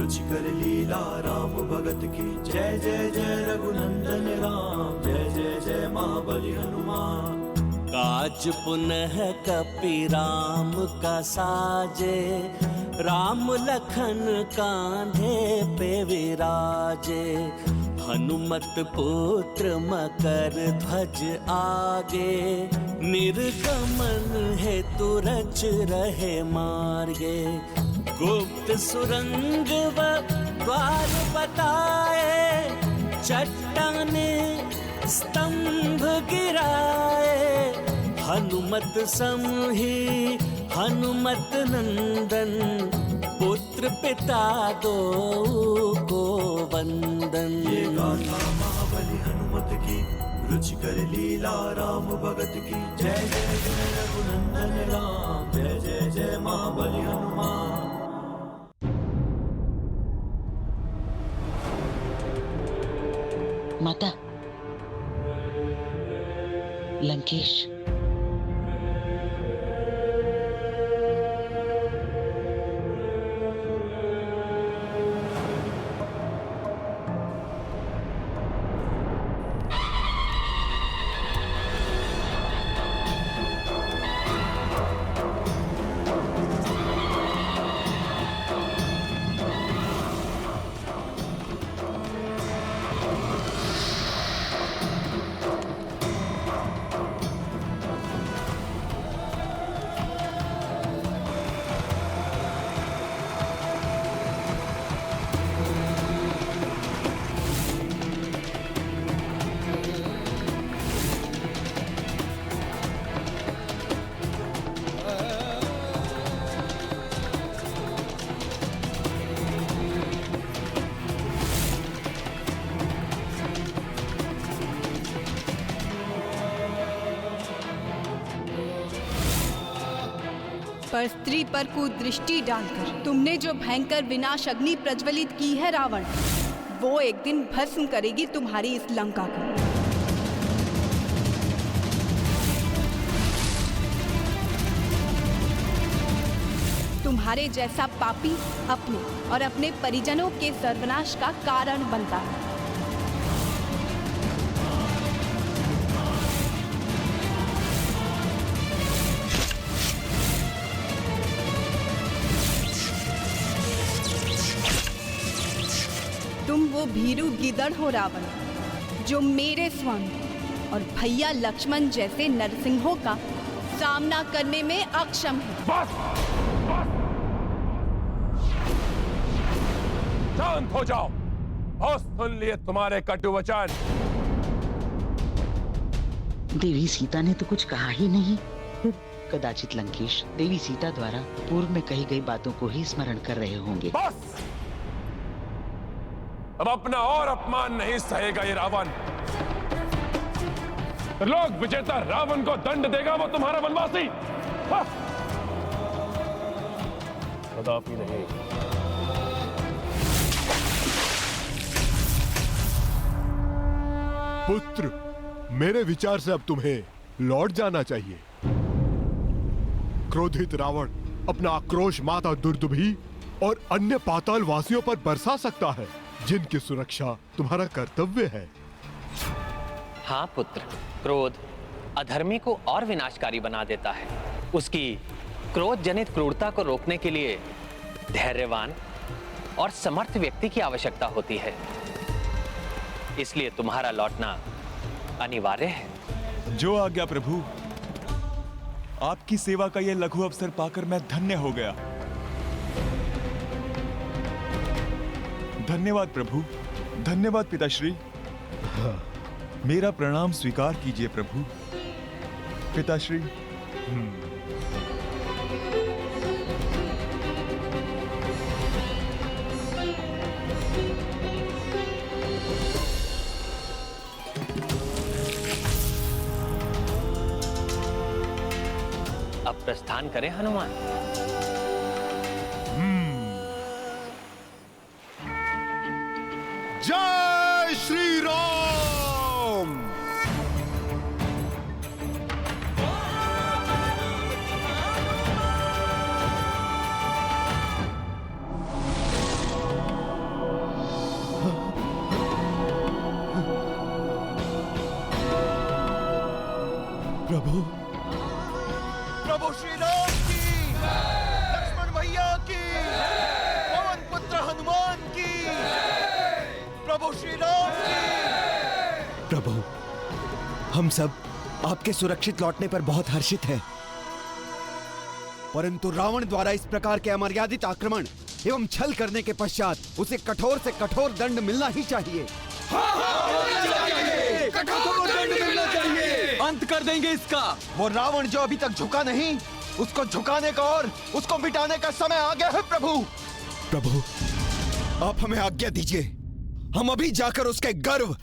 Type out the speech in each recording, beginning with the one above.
रुचिकर लीला राम भगत की। जय जय जय रघुनंदन राम, जय जय जय महाबली हनुमान। काज पुनः कपि राम का साजे, राम लखन कांधे पे विराजे। हनुमत पुत्र मकर ध्वज आगे, निर्गमन हेतु रच रहे मार्गे। गुप्त सुरंग व द्वार बताए, चट्टाने स्तंभ गिराए। हनुमत समहि हनुमत नंदन, पुत्र पिता दो को वंदन। ये गाथा महाबली हनुमत की, रुचिकर लीला राम भगत की। जय जय जय रघुनंदन राम, जय जय जय महाबली हनुमान। माता, लंकेश, पर स्त्री पर कुदृष्टि डालकर तुमने जो भयंकर विनाश अग्नि प्रज्वलित की है रावण, वो एक दिन भस्म करेगी तुम्हारी इस लंका को। तुम्हारे जैसा पापी अपने और अपने परिजनों के सर्वनाश का कारण बनता है। तुम वो भीरू गिदड़ हो रावण, जो मेरे स्वामी और भैया लक्ष्मण जैसे नरसिंहों का सामना करने में अक्षम है। बस, बस। शांत हो जाओ और सुन लिए तुम्हारे कटु वचन। देवी सीता ने तो कुछ कहा ही नहीं। कदाचित लंकेश देवी सीता द्वारा पूर्व में कही गई बातों को ही स्मरण कर रहे होंगे। बस, अब अपना और अपमान नहीं सहेगा ये रावण। लोक विजेता रावण को दंड देगा वो तुम्हारा वनवासी। कदापि नहीं। पुत्र, मेरे विचार से अब तुम्हें लौट जाना चाहिए। क्रोधित रावण अपना आक्रोश माता दुर्दुभी और अन्य पाताल वासियों पर बरसा सकता है, जिनकी सुरक्षा तुम्हारा कर्तव्य है। हाँ पुत्र, क्रोध अधर्मी को और विनाशकारी बना देता है। उसकी क्रोध जनित क्रूरता को रोकने के लिए धैर्यवान और समर्थ व्यक्ति की आवश्यकता होती है। इसलिए तुम्हारा लौटना अनिवार्य है। जो आज्ञा प्रभु। आपकी सेवा का यह लघु अवसर पाकर मैं धन्य हो गया। धन्यवाद प्रभु, धन्यवाद पिताश्री। मेरा प्रणाम स्वीकार कीजिए प्रभु। पिताश्री। अब प्रस्थान करें हनुमान। जय श्री राम। प्रभु। प्रभु श्री राम की, लक्ष्मण भैया की, पवन पुत्र हनुमान की, प्रभु श्री राम की। प्रभु, हम सब आपके सुरक्षित लौटने पर बहुत हर्षित हैं। परंतु रावण द्वारा इस प्रकार के अमर्यादित आक्रमण एवं छल करने के पश्चात उसे कठोर से कठोर दंड मिलना ही चाहिए। कठोर दंड मिलना चाहिए। अंत कर देंगे इसका। वो रावण जो अभी तक झुका नहीं, उसको झुकाने का और उसको मिटाने का समय आ गया है प्रभु। प्रभु, आप हमें आज्ञा दीजिए, हम अभी जाकर उसके गर्व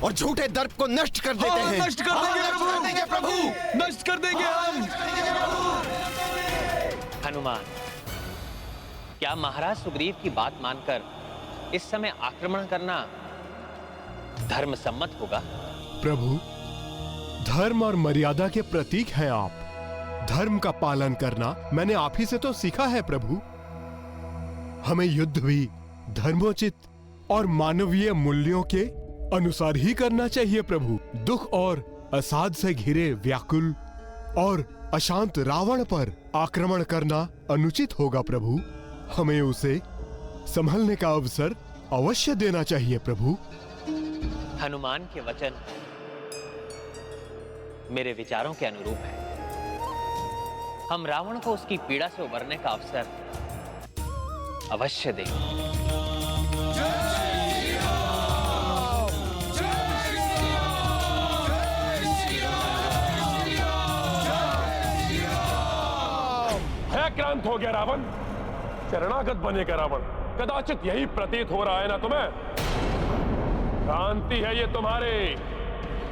और झूठे दर्प को नष्ट कर देते हैं। नष्ट कर देंगे प्रभु, नष्ट कर देंगे हम। हनुमान, क्या महाराज सुग्रीव की बात मानकर इस समय आक्रमण करना धर्म सम्मत होगा? प्रभु, धर्म और मर्यादा के प्रतीक हैं आप। धर्म का पालन करना मैंने आप ही से तो सीखा है प्रभु। हमें युद्ध भी धर्मोचित और मानवीय मूल्यों के अनुसार ही करना चाहिए प्रभु। दुख और असाध से घिरे व्याकुल और अशांत रावण पर आक्रमण करना अनुचित होगा प्रभु। हमें उसे संभलने का अवसर अवश्य देना चाहिए प्रभु। हनुमान के वचन मेरे विचारों के अनुरूप है। हम रावण को उसकी पीड़ा से उबरने का अवसर अवश्य देंगे। भयाक्रांत हो गया रावण, शरणागत बनेगा रावण। कदाचित यही प्रतीत हो रहा है ना तुम्हें? भ्रांति है ये तुम्हारी,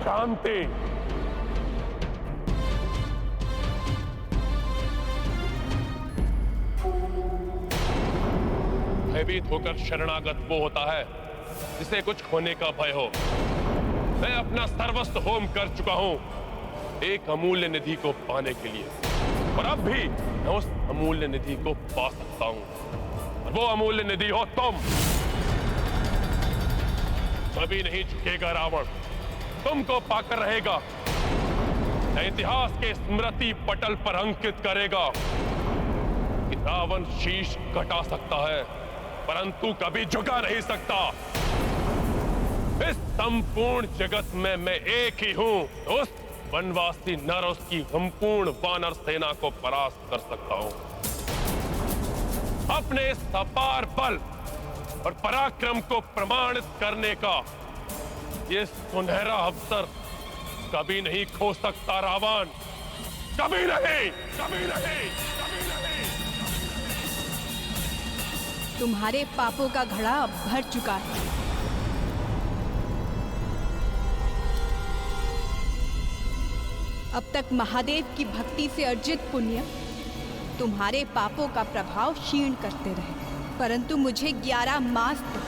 भ्रांति। भयभीत होकर शरणागत वो होता है जिसे कुछ खोने का भय हो। मैं अपना सर्वस्व होम कर चुका हूं एक अमूल्य निधि को पाने के लिए, और अब भी मैं उस अमूल्य निधि को पा सकता हूं। और वो अमूल्य निधि हो तुम। कभी नहीं झुकेगा रावण, तुमको पाकर रहेगा। इतिहास के स्मृति पटल पर अंकित करेगा कि रावण शीश कटा सकता है परंतु कभी झुका नहीं सकता। इस संपूर्ण जगत में मैं एक ही हूं, उस वनवासी नर उसकी संपूर्ण वानर सेना को परास्त कर सकता हूं। अपने इस अपार बल और पराक्रम को प्रमाणित करने का ये सुनहरा अवसर कभी नहीं खो सकता रावण, कभी नहीं, कभी नहीं, कभी नहीं। तुम्हारे पापों का घड़ा अब भर चुका है। अब तक महादेव की भक्ति से अर्जित पुण्य तुम्हारे पापों का प्रभाव क्षीण करते रहे, परंतु मुझे 11 मास तक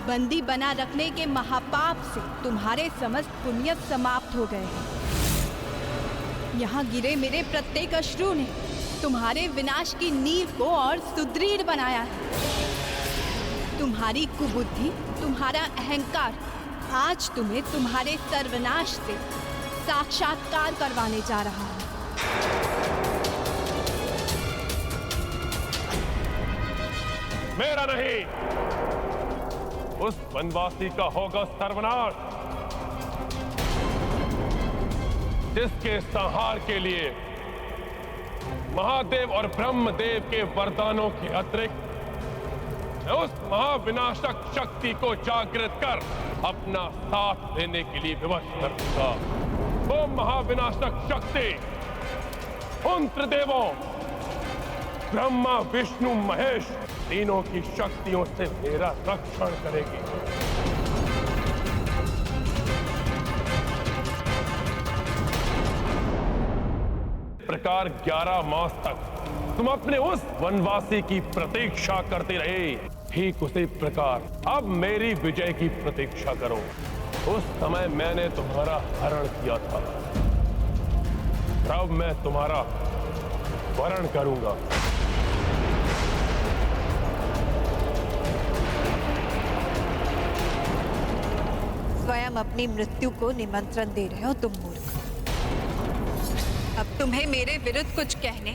बंदी बना रखने के महापाप से तुम्हारे समस्त पुण्य समाप्त हो गए हैं। यहाँ गिरे मेरे प्रत्येक अश्रु ने तुम्हारे विनाश की नींव को और सुदृढ़ बनाया है। तुम्हारी कुबुद्धि, तुम्हारा अहंकार आज तुम्हें तुम्हारे सर्वनाश से साक्षात्कार करवाने जा रहा है। मेरा नहीं, उस वनवासी का होगा सर्वनाश, जिसके संहार के लिए महादेव और ब्रह्मदेव के वरदानों के अतिरिक्त मैं उस महाविनाशक शक्ति को जागृत कर अपना साथ देने के लिए विवश कर दूंगा। वो महाविनाशक शक्ति उन त्रिदेवों ब्रह्मा, विष्णु, महेश तीनों की शक्तियों से मेरा रक्षण करेगी। प्रकार 11 मास तक तुम अपने उस वनवासी की प्रतीक्षा करते रहे, ठीक उसी प्रकार अब मेरी विजय की प्रतीक्षा करो। उस समय मैंने तुम्हारा हरण किया था, अब मैं तुम्हारा वरण करूंगा। स्वयं अपनी मृत्यु को निमंत्रण दे रहे हो तुम मूर्ख। अब तुम्हें मेरे विरुद्ध कुछ कहने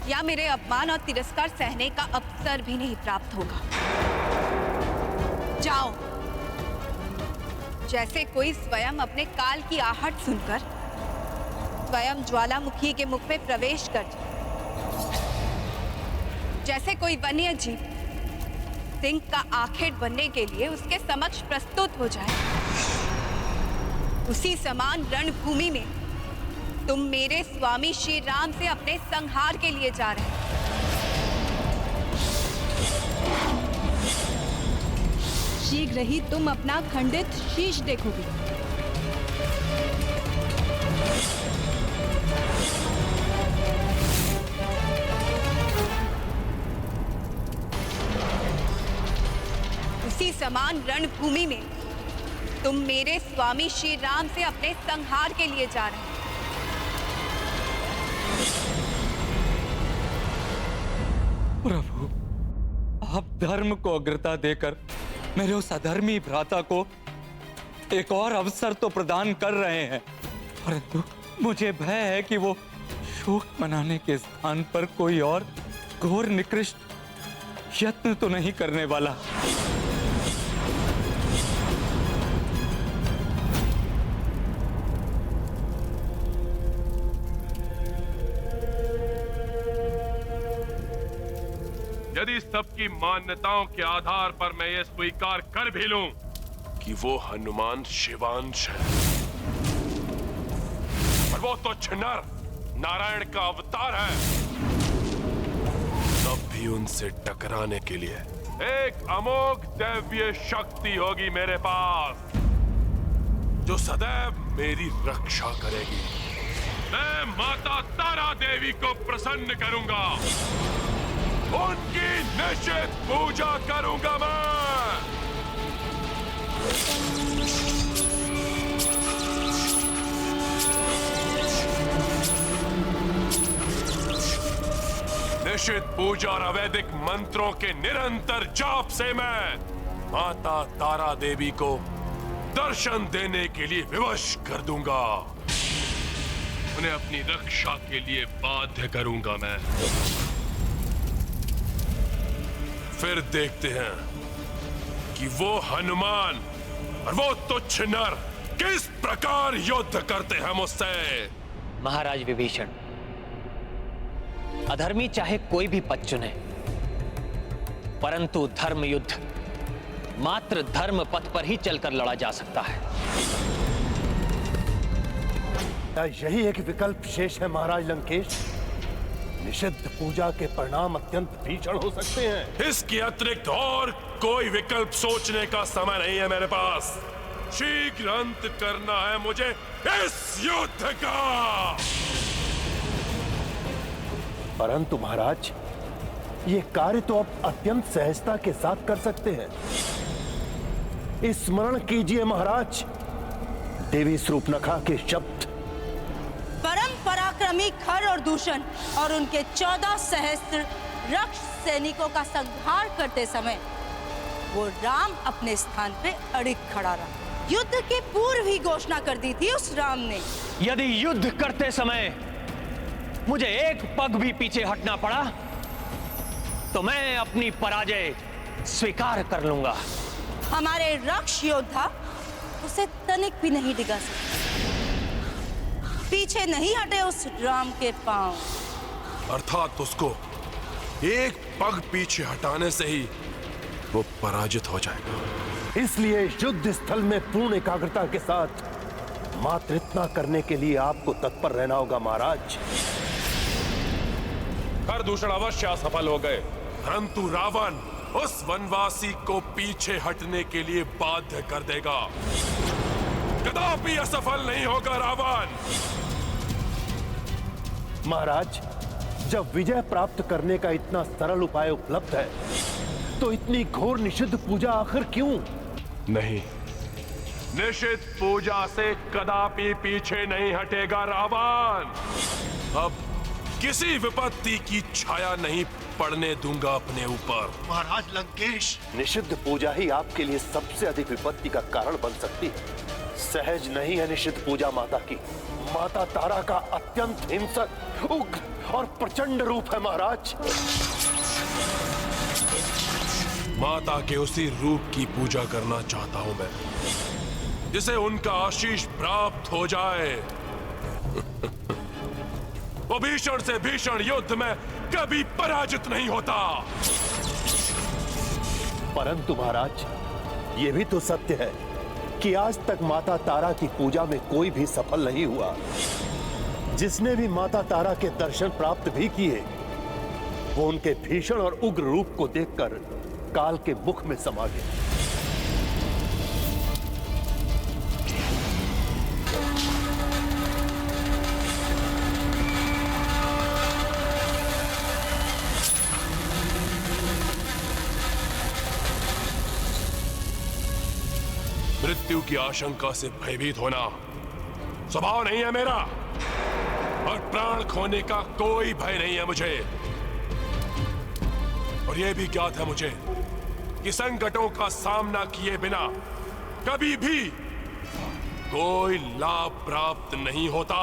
या मेरे अपमान और तिरस्कार सहने का अवसर भी नहीं प्राप्त होगा। जाओ। जैसे कोई स्वयं अपने काल की आहट सुनकर स्वयं ज्वालामुखी के मुख में प्रवेश कर जाए, जैसे कोई वन्य जीव सिंह का आखेट बनने के लिए उसके समक्ष प्रस्तुत हो जाए, उसी समान रणभूमि में तुम मेरे स्वामी श्री राम से अपने संहार के लिए जा रहे हो। शीघ्र ही तुम अपना खंडित शीश देखोगे। उसी समान रणभूमि में तुम मेरे स्वामी श्री राम से अपने संहार के लिए जा रहे हो। प्रभु, आप धर्म को अग्रता देकर मेरे उस अधर्मी भ्राता को एक और अवसर तो प्रदान कर रहे हैं, परंतु मुझे भय है कि वो शोक मनाने के स्थान पर कोई और घोर निकृष्ट यत्न तो नहीं करने वाला। यदि सबकी मान्यताओं के आधार पर मैं ये स्वीकार कर भी लूं कि वो हनुमान शिवांश है, पर वो तो नर नारायण का अवतार है, तब भी उनसे टकराने के लिए एक अमोघ दैवीय शक्ति होगी मेरे पास, जो सदैव मेरी रक्षा करेगी। मैं माता तारा देवी को प्रसन्न करूंगा, उनकी निश्चित पूजा करूंगा मैं। निश्चित पूजा और अवैधिक मंत्रों के निरंतर जाप से मैं माता तारा देवी को दर्शन देने के लिए विवश कर दूंगा, उन्हें अपनी रक्षा के लिए बाध्य करूंगा मैं। फिर देखते हैं कि वो हनुमान और वो तुच्छ नर किस प्रकार युद्ध करते हैं मुझसे। महाराज विभीषण, अधर्मी चाहे कोई भी पथ चुने, परंतु धर्म युद्ध मात्र धर्म पथ पर ही चलकर लड़ा जा सकता है। क्या यही एक विकल्प शेष है महाराज लंकेश? निषिद्ध पूजा के परिणाम अत्यंत भीषण हो सकते हैं। इसके अतिरिक्त और कोई विकल्प सोचने का समय नहीं है मेरे पास। शीघ्र अंत करना है मुझे इस युद्ध का। परंतु महाराज, ये कार्य तो आप अत्यंत सहजता के साथ कर सकते हैं। स्मरण कीजिए महाराज, देवी शूर्पणखा के शब्द। परम पराक्रमी खर और दूषण और उनके 14 सहस्त्र रक्ष सैनिकों का संहार करते समय वो राम अपने स्थान पे अड़िग खड़ा रहा। युद्ध के पूर्व ही घोषणा कर दी थी उस राम ने। यदि युद्ध करते समय मुझे एक पग भी पीछे हटना पड़ा तो मैं अपनी पराजय स्वीकार कर लूंगा। हमारे रक्ष योद्धा उसे तनिक भी नहीं डिगा सकते। पीछे नहीं हटे उस राम के पांव। अर्थात उसको एक पग पीछे हटाने से ही वो पराजित हो जाएगा। इसलिए युद्ध स्थल में पूर्ण एकाग्रता के साथ मात्र इतना करने के लिए आपको तत्पर रहना होगा महाराज। खरदूषण अवश्य असफल हो गए, परंतु रावण उस वनवासी को पीछे हटने के लिए बाध्य कर देगा। कदापि असफल नहीं होगा रावण। महाराज, जब विजय प्राप्त करने का इतना सरल उपाय उपलब्ध है तो इतनी घोर निषिद्ध पूजा आखिर क्यों? नहीं, निषिद्ध पूजा से कदापि पीछे नहीं हटेगा रावण। अब किसी विपत्ति की छाया नहीं पड़ने दूंगा अपने ऊपर। महाराज लंकेश, निषिद्ध पूजा ही आपके लिए सबसे अधिक विपत्ति का कारण बन सकती है। सहज नहीं है निषिद्ध पूजा माता की। माता तारा का अत्यंत हिंसक, उग्र और प्रचंड रूप है महाराज। माता के उसी रूप की पूजा करना चाहता हूं मैं, जिसे उनका आशीष प्राप्त हो जाए। वो भीषण से भीषण युद्ध में कभी पराजित नहीं होता। परंतु महाराज, ये भी तो सत्य है कि आज तक माता तारा की पूजा में कोई भी सफल नहीं हुआ। जिसने भी माता तारा के दर्शन प्राप्त भी किए, वो उनके भीषण और उग्र रूप को देखकर काल के मुख में समा गए। मृत्यु की आशंका से भयभीत होना स्वभाव नहीं है मेरा, और प्राण खोने का कोई भय नहीं है मुझे। और यह भी ज्ञात है मुझे कि संकटों का सामना किए बिना कभी भी कोई लाभ प्राप्त नहीं होता।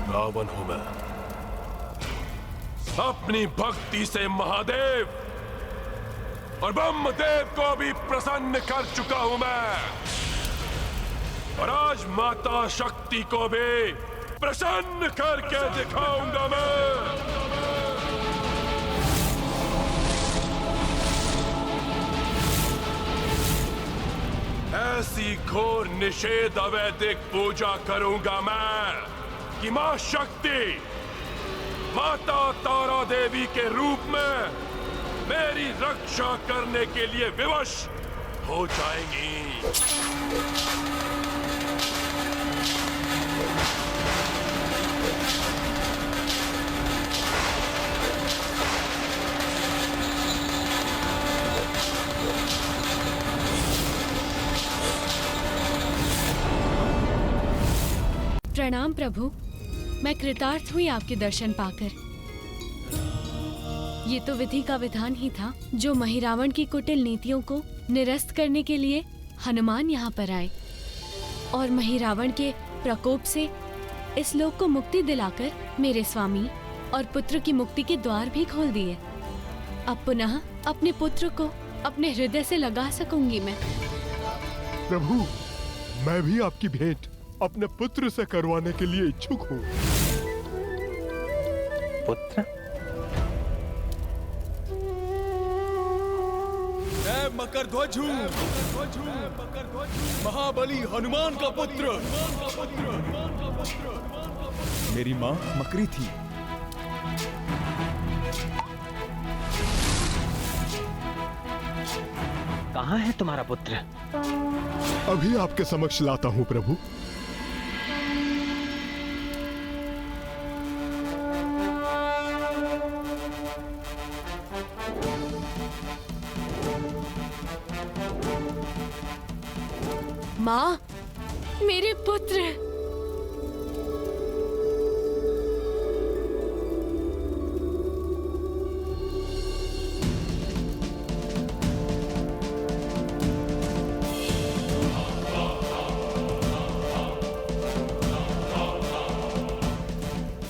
रावण हूं मैं, अपनी भक्ति से महादेव और ब्रह्मदेव को भी प्रसन्न कर चुका हूं मैं, और आज माता शक्ति को भी प्रसन्न करके दिखाऊंगा मैं। ऐसी घोर निषेध अवैधिक पूजा करूंगा मैं कि मां शक्ति माता तारा देवी के रूप में मेरी रक्षा करने के लिए विवश हो जाएंगी। प्रणाम प्रभु, मैं कृतार्थ हुई आपके दर्शन पाकर। ये तो विधि का विधान ही था जो महिरावण की कुटिल नीतियों को निरस्त करने के लिए हनुमान यहाँ पर आए और महिरावण के प्रकोप से इस लोक को मुक्ति दिलाकर मेरे स्वामी और पुत्र की मुक्ति के द्वार भी खोल दिए। अब पुनः अपने पुत्र को अपने हृदय से लगा सकूंगी मैं। प्रभु, मैं भी आपकी भेंट अपने पुत्र से करवाने के लिए इच्छुक हूँ। पुत्र? मैं मकरध्वज हूँ, महाबली हनुमान का पुत्र। मेरी माँ मकरी थी। कहाँ है तुम्हारा पुत्र? अभी आपके समक्ष लाता हूँ प्रभु। माँ, मेरे पुत्र।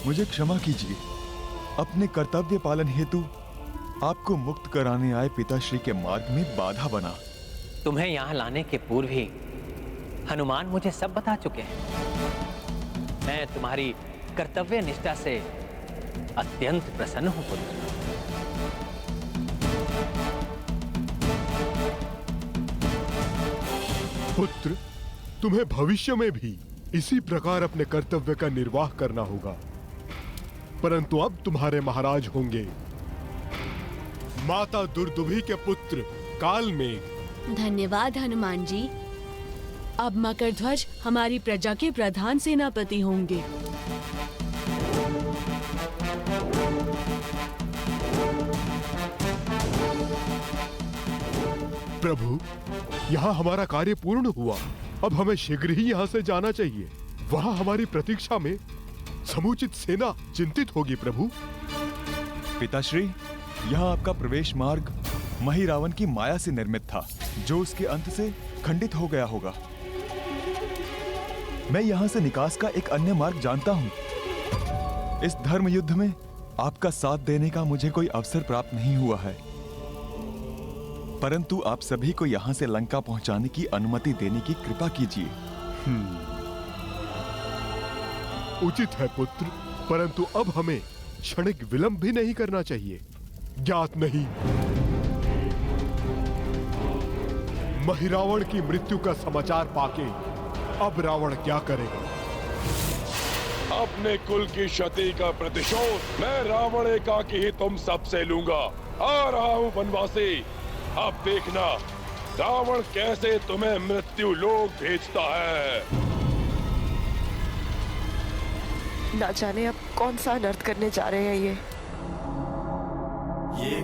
मुझे क्षमा कीजिए, अपने कर्तव्य पालन हेतु आपको मुक्त कराने आए पिताश्री के मार्ग में बाधा बना। तुम्हें यहाँ लाने के पूर्व ही हनुमान मुझे सब बता चुके हैं। मैं तुम्हारी कर्तव्य निष्ठा से अत्यंत प्रसन्न हूं पुत्र। पुत्र, तुम्हें भविष्य में भी इसी प्रकार अपने कर्तव्य का निर्वाह करना होगा, परंतु अब तुम्हारे महाराज होंगे माता दुर्दुभी के पुत्र कालमेघ। धन्यवाद हनुमान जी। अब मकरध्वज हमारी प्रजा के प्रधान सेनापति होंगे। प्रभु, यहाँ हमारा कार्य पूर्ण हुआ। अब हमें शीघ्र ही यहाँ से जाना चाहिए। वहाँ हमारी प्रतीक्षा में समुचित सेना चिंतित होगी प्रभु। पिताश्री, यहाँ आपका प्रवेश मार्ग महिरावण की माया से निर्मित था, जो उसके अंत से खंडित हो गया होगा। मैं यहाँ से निकास का एक अन्य मार्ग जानता हूँ। इस धर्म युद्ध में आपका साथ देने का मुझे कोई अवसर प्राप्त नहीं हुआ है, परंतु आप सभी को यहाँ से लंका पहुँचाने की अनुमति देने की कृपा कीजिए। उचित है पुत्र, परंतु अब हमें क्षणिक विलंब भी नहीं करना चाहिए। ज्ञात नहीं महिरावण की मृत्यु का समाचार पाके अब रावण क्या करेगा। अपने कुल की क्षति का प्रतिशोध मैं रावण एकाकी ही तुम सबसे लूंगा। आ रहा हूं वनवासी, अब देखना रावण कैसे तुम्हें मृत्यु लोक भेजता है। ना जाने अब कौन सा अनर्थ करने जा रहे हैं ये। ये